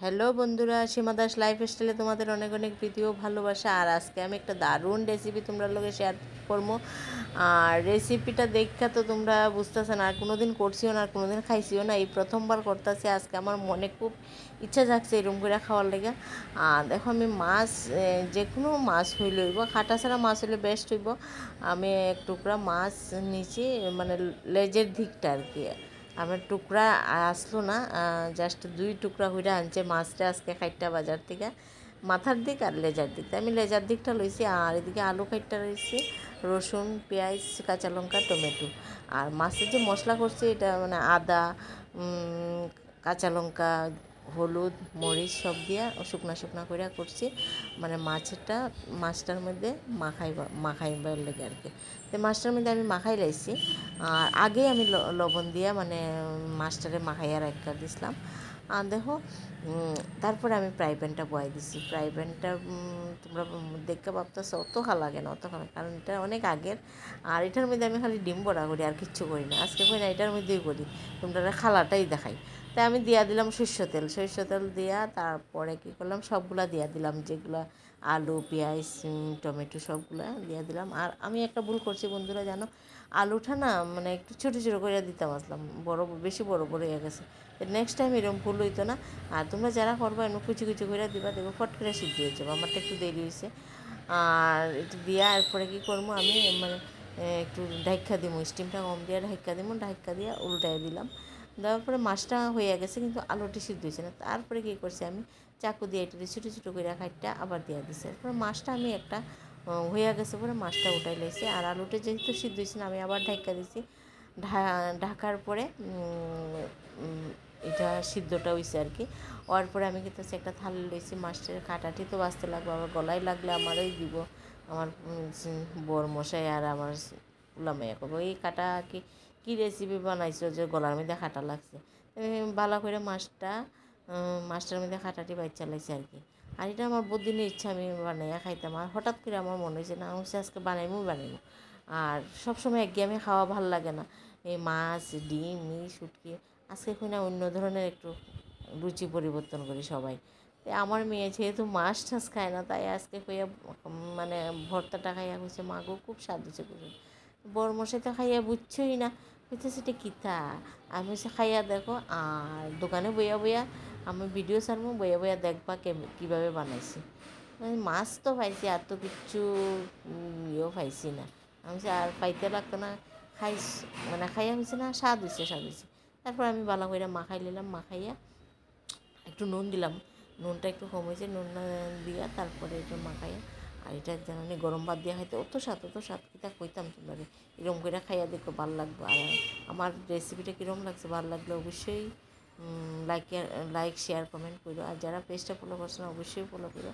Hello বন্ধুরা, সীমা দাস লাইফস্টাইলে তোমাদের অনেক অনেক প্রীতি ও ভালোবাসা। আর আজকে আমি একটা দারুণ রেসিপি তোমরা লোকে শেয়ার করবো। আর রেসিপিটা দেখা তো তোমরা বুঝতেছে না, আর কোনোদিন করছিও না, আর কোনোদিন খাইছিও না, এই প্রথমবার করতেছি। আজকে আমার মনে খুব ইচ্ছা থাকছে এরকম করে খাওয়ার লেগে। আর দেখো আমি মাছ, যে কোনো মাছ হইলে হইব, কাঁটা ছাড়া মাছ হইলে বেস্ট হইব। আমি এক টুকরা মাছ নিচে, মানে লেজের দিকটা আর কি, আমার টুকরা আসলো না, জাস্ট 2 টুকরা হইরা আনছে মাছটা আজকে খাইটটা বাজার থেকে, মাথার দিক আর লেজার দিক। আমি লেজার দিকটা লইছি, আর এদিকে আলু খাইটটা রয়েছি, রসুন, পেঁয়াজ, কাঁচা লঙ্কা, টমেটো। আর মাছের যে মশলা করছি এটা মানে আদা, কাঁচা লঙ্কা, হলুদ, মরিচ সব দিয়া শুকনা শুকনা করে করছি, মানে মাছটার মধ্যে মাখাইবার লেগে আর কি। তো মাছটার মধ্যে আমি মাখাই লাইছি। আর আগে আমি লবণ দিয়া মানে মাছটারে মাখাইয়া রাখা দিছিলাম। আর দেখো, তারপরে আমি ফ্রাই প্যানটা বয়াই দিছি। ফ্রাই প্যানটা তোমরা দেখতে ভাবতেছো অত খা লাগে না, অত খা লাগে, কারণ এটা অনেক আগের। আর এটার মধ্যে আমি খালি ডিম বড়া করি, আর কিচ্ছু করি না। আজকে করি না, এটার মধ্যেই করি, তোমরা খালাটাই দেখাই। তাই আমি দিয়া দিলাম সরষে তেল দিয়া, তারপরে কী করলাম, সবগুলা দিয়া দিলাম, যেগুলো আলু, পেঁয়াজ, টমেটো সবগুলা দিয়া দিলাম। আর আমি একটা ভুল করছি বন্ধুরা, জানো, আলুটা না মানে একটু ছোটো ছোটো করে দিতাম আসলাম, বেশি বড় হয়ে গেছে। নেক্সট টাইম এরকম ভুল হইতো না। আর তোমরা যারা করবা এমন কুচি কুচি করে দিবা, দেখবো ফট করে সিদ্ধ হয়ে যাবো। আমারটা একটু দেরি হয়েছে। আর একটু দিয়া এরপরে কী করবো আমি, মানে একটু ঢাইকা দিব, স্টিমটা কম দিয়ে ঢাইকা দিব, ঢাইকা দিয়ে উল্টাই দিলাম। দেওয়ার পরে মাছটা হয়ে গেছে, কিন্তু আলুটি সিদ্ধ হয়েছে না। তারপরে কী করছি আমি, চাকু দিয়ে একটু ছোটো ছোটো করে খাইটটা আবার দিয়ে দিছি। এরপরে মাছটা আমি একটা হয়ে গেছে পরে মাছটা উঠাই লাইছি। আর আলুটা যেহেতু সিদ্ধ হয়েছে না, আমি আবার ঢাকা দিছি। ঢাকার পরে এটা সিদ্ধটা হয়েছে আর কি। হওয়ার পরে আমি কিন্তু একটা থালি লইছি, মাছটার কাঁটাটি তো বাঁচতে লাগবে, আবার গলায় লাগলে আমারই দিব, আমার বর মশাই আর আমার উলামাইয়া করবো এই কাটা কি কী রেসিপি বানাইছো যে গলার মধ্যে কাটা লাগছে। ভালো করে মাছটার মধ্যে কাঁটাটি বাইচা লাগছে আর কি। আর এটা আমার বহুত দিনের ইচ্ছা, আমি বানাইয়া খাইতাম। আর হঠাৎ করে আমার মনে হয়েছে না, আমি আজকে বানাইবো। আর সবসময় একঘেয়েমি খাওয়া ভালো লাগে না, এই মাছ, ডিম, শুটকি। আজকে না অন্য ধরনের একটু রুচি পরিবর্তন করি সবাই। আমার মেয়ে যেহেতু মাছ টাছ খায় না, তাই আজকে কইয়া মানে ভর্তাটা খাইয়া হয়েছে, মাগো খুব স্বাদ হচ্ছে করে। বড় মশাই তো খাইয়া বুঝছই না, হচ্ছে সেটা কিতা। আমি হচ্ছে খাইয়া দেখো, আর দোকানে বইয়া বইয়া আমি ভিডিও ছাড়বো, বইয়া বইয়া দেখবা কীভাবে বানাইছি। মাছ তো পাইছি, আর তো কিচ্ছু ইয়েও পাইছি না। আমি আর পাইতে লাগতো না, মানে খাইয়া হয়েছে না, স্বাদ হয়েছে। তারপর আমি ভালো করে মাখাই নিলাম, মাখাইয়া একটু নুন দিলাম, নুনটা একটু কম হয়েছে, নুন দিয়া তারপরে এটা মাখাইয়া। আর এটা জানি গরম ভাত দিয়া খাইতে অত স্বাদ কিতা কইতাম তোমরা, এরকম করে খাইয়া দেখো ভালো লাগবে। আর আমার রেসিপিটা কীরকম লাগছে, ভালো লাগলে অবশ্যই লাইক শেয়ার কমেন্ট করো। আর যারা পেজটা ফলো করছো না, অবশ্যই ফলো করো।